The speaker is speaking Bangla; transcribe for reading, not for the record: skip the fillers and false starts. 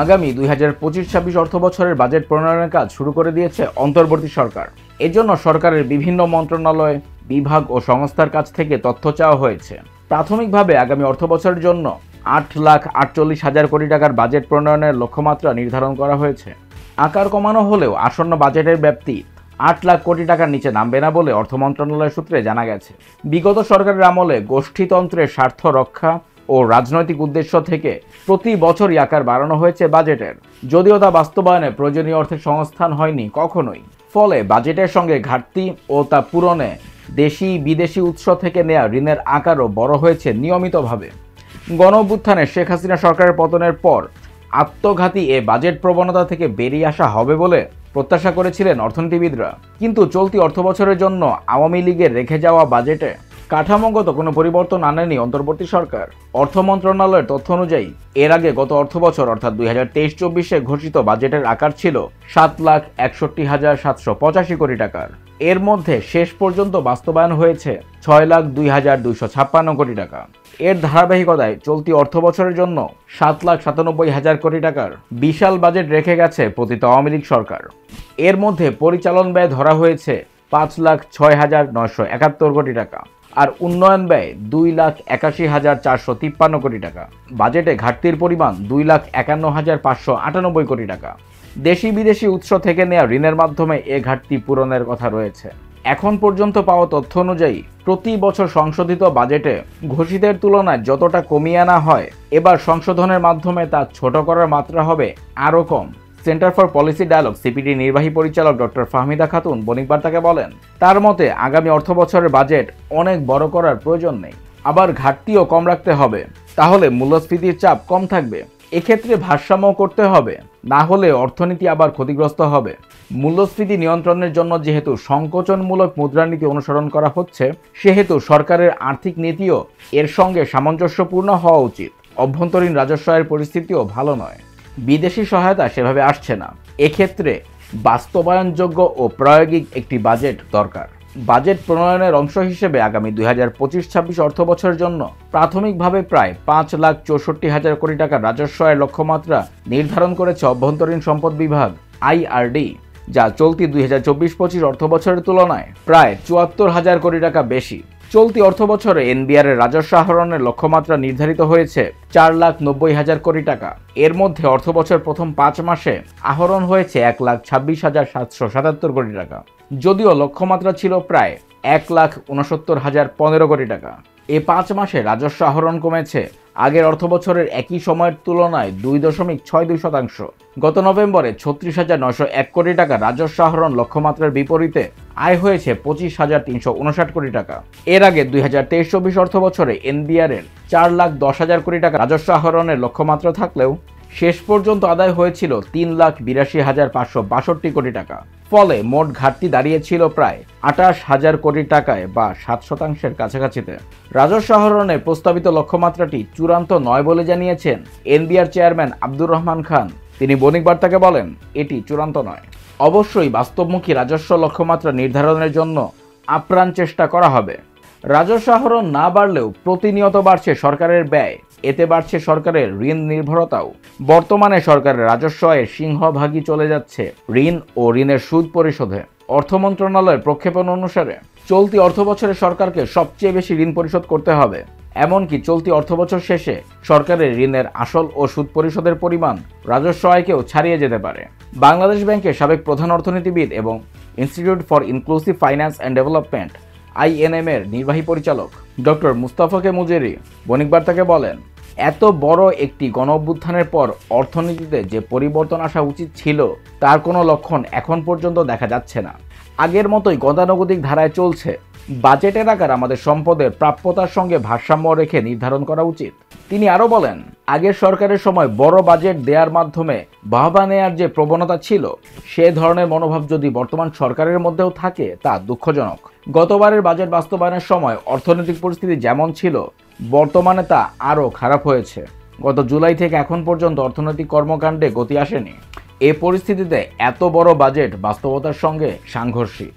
আগামী 2025-26 অর্থবছরের বাজেট প্রণয়নের কাজ শুরু করে দিয়েছে অন্তর্বর্তী সরকার। এজন্য সরকারের বিভিন্ন মন্ত্রণালয়, বিভাগ ও সংস্থার কাছ থেকে তথ্য চাওয়া হয়েছে। প্রাথমিকভাবে আগামী অর্থবছরের জন্য 8,48,000 কোটি টাকার বাজেট প্রণয়নের লক্ষ্যমাত্রা নির্ধারণ করা হয়েছে। আকার কমানো হলেও আসন্ন বাজেটের ব্যাপ্তি 8 লাখ কোটি টাকার নিচে নামবে না বলে অর্থ মন্ত্রণালয় সূত্রে জানা গেছে। বিগত সরকারের আমলে গোষ্ঠীতন্ত্রের স্বার্থ রক্ষা ও রাজনৈতিক উদ্দেশ্য থেকে প্রতি বছরই আকার বাড়ানো হয়েছে বাজেটের, যদিও তা বাস্তবায়নে প্রয়োজনীয় অর্থের সংস্থান হয়নি কখনোই। ফলে বাজেটের সঙ্গে ঘাটতি ও তা পূরণে দেশি বিদেশি উৎস থেকে নেওয়া ঋণের আকারও বড় হয়েছে নিয়মিতভাবে। গণঅভ্যুত্থানে শেখ হাসিনা সরকারের পতনের পর আত্মঘাতী এ বাজেট প্রবণতা থেকে বেরিয়ে আসা হবে বলে প্রত্যাশা করেছিলেন অর্থনীতিবিদরা। কিন্তু চলতি অর্থবছরের জন্য আওয়ামী লীগের রেখে যাওয়া বাজেটে কাঠামোগত কোনো পরিবর্তন আনেনি অন্তর্বর্তী সরকার। অর্থ মন্ত্রণালয়ের তথ্য অনুযায়ী এর আগে গত অর্থবছর অর্থাৎ 2023-24-এ ঘোষিত বাজেটের আকার ছিল 7,61,785 কোটি টাকার। এর মধ্যে শেষ পর্যন্ত বাস্তবায়ন হয়েছে 6,02,256 কোটি টাকা। এর ধারাবাহিকতায় চলতি অর্থবছরের জন্য 7,97,000 কোটি টাকার বিশাল বাজেট রেখে গেছে পতিত আওয়ামী লীগ সরকার। এর মধ্যে পরিচালন ব্যয় ধরা হয়েছে 5,06,971 কোটি টাকা আর উন্নয়ন ব্যয় 2,81,453 কোটি টাকা। বাজেটে ঘাটতির পরিমাণ 2,51,598 কোটি টাকা। দেশি বিদেশি উৎস থেকে নেওয়া ঋণের মাধ্যমে এ ঘাটতি পূরণের কথা রয়েছে। এখন পর্যন্ত পাওয়া তথ্য অনুযায়ী প্রতি বছর সংশোধিত বাজেটে ঘোষিতের তুলনায় যতটা কমিয়ে আনা হয়, এবার সংশোধনের মাধ্যমে তা ছোট করার মাত্রা হবে আরও কম। Centre for policy dialogue CPD নির্বাহী পরিচালক ডক্টর ফাহমিদা খাতুন বণিক বার্তাকে বলেন, তার মতে আগামী অর্থবছরের বাজেট অনেক বড় করার প্রয়োজন নেই, আবার ঘাটতিও কম রাখতে হবে, তাহলে মূল্যস্ফীতির চাপ কম থাকবে। এক্ষেত্রে ভারসাম্য করতে হবে, না হলে অর্থনীতি আবার ক্ষতিগ্রস্ত হবে। মূল্যস্ফীতি নিয়ন্ত্রণের জন্য যেহেতু সংকোচনমূলক মুদ্রানীতি অনুসরণ করা হচ্ছে, সেহেতু সরকারের আর্থিক নীতিও এর সঙ্গে সামঞ্জস্যপূর্ণ হওয়া উচিত। অভ্যন্তরীণ রাজস্ব আয়ের পরিস্থিতিও ভালো নয়, বিদেশি সহায়তা সেভাবে আসছে না। এক্ষেত্রে বাস্তবায়নযোগ্য ও প্রায়োগিক একটি বাজেট দরকার। বাজেট প্রণয়নের অংশ হিসেবে আগামী 2025-26 অর্থবছরের জন্য প্রাথমিকভাবে প্রায় 5,64,000 কোটি টাকার রাজস্ব আয়ের লক্ষ্যমাত্রা নির্ধারণ করেছে অভ্যন্তরীণ সম্পদ বিভাগ আইআরডি, যা চলতি 2024-25 অর্থবছরের তুলনায় প্রায় 74,000 কোটি টাকা বেশি। চলতি অর্থবছরে এনবিআর এর রাজস্ব আহরণের লক্ষ্যমাত্রা নির্ধারিত হয়েছে 4,90,000 কোটি টাকা। এর মধ্যে অর্থবছর প্রথম 5 মাসে আহরণ হয়েছে 1,26,777 কোটি টাকা, যদিও লক্ষ্যমাত্রা ছিল প্রায় 1,69,015 কোটি টাকা। এই 5 মাসে রাজস্ব আহরণ কমেছে আগের অর্থবছরের একই সময়ের তুলনায় 2.62%। গত নভেম্বরে 36,901 কোটি টাকা রাজস্ব আহরণ লক্ষ্যমাত্রার বিপরীতে আয় হয়েছে 25,359 কোটি টাকা। এর আগে 2023-24 অর্থবছরে এনবিআর এর 4,10,000 কোটি টাকা রাজস্ব আহরণের লক্ষ্যমাত্রা থাকলেও শেষ পর্যন্ত আদায় হয়েছিল 3,82,562 কোটি টাকা। ফলে মোট ঘাটতি দাঁড়িয়েছিল প্রায় 28,000 কোটি টাকায় বা 7%-এর কাছাকাছিতে। রাজস্ব আহরণের প্রস্তাবিত লক্ষ্যমাত্রাটি চূড়ান্ত নয় বলে জানিয়েছেন এনবিআর চেয়ারম্যান আব্দুর রহমান খান। তিনি বণিক বার্তাকে বলেন, এটি চূড়ান্ত নয়। অবশ্যই বাস্তবমুখী রাজস্ব লক্ষ্যমাত্রা নির্ধারণের জন্য আপ্রাণ চেষ্টা করা হবে। রাজস্ব আহরণ না বাড়লেও প্রতিনিয়ত বাড়ছে সরকারের ব্যয়, এতে বাড়ছে সরকারের ঋণ নির্ভরতাও। বর্তমানে সরকারের রাজস্ব আয়ের সিংহভাগই চলে যাচ্ছে ঋণ ও ঋণের সুদ পরিশোধে। অর্থ মন্ত্রণালয়ের প্রক্ষেপণ অনুসারে চলতি অর্থবছরে সরকারকে সবচেয়ে বেশি ঋণ পরিশোধ করতে হবে। এমনকি চলতি অর্থবছর শেষে সরকারের ঋণের আসল ও সুদ পরিশোধের পরিমাণ রাজস্ব আয়কেও ছাড়িয়ে যেতে পারে। বাংলাদেশ ব্যাংকের সাবেক প্রধান অর্থনীতিবিদ এবং institute for inclusive finance and development INM এর নির্বাহী পরিচালক ডক্টর মুস্তাফা কে মুজেরি বণিক বার্তাকে বলেন, এত বড় একটি গণঅভ্যুত্থানের পর অর্থনীতিতে যে পরিবর্তন আসা উচিত ছিল, তার কোনো লক্ষণ এখন পর্যন্ত দেখা যাচ্ছে না। আগের মতোই গতানুগতিক ধারায় চলছে। বাজেটের আকার আমাদের সম্পদের প্রাপ্যতার সঙ্গে ভারসাম্য রেখে নির্ধারণ করা উচিত। তিনি আরও বলেন, আগের সরকারের সময় বড় বাজেট দেওয়ার মাধ্যমে বাহবা নেয়ার যে প্রবণতা ছিল, সে ধরনের মনোভাব যদি বর্তমান সরকারের মধ্যেও থাকে তা দুঃখজনক। গতবারের বাজেট বাস্তবায়নের সময় অর্থনৈতিক পরিস্থিতি যেমন ছিল, বর্তমানে তা আরও খারাপ হয়েছে। গত জুলাই থেকে এখন পর্যন্ত অর্থনৈতিক কর্মকাণ্ডে গতি আসেনি। এ পরিস্থিতিতে এত বড় বাজেট বাস্তবতার সঙ্গে সাংঘর্ষিক।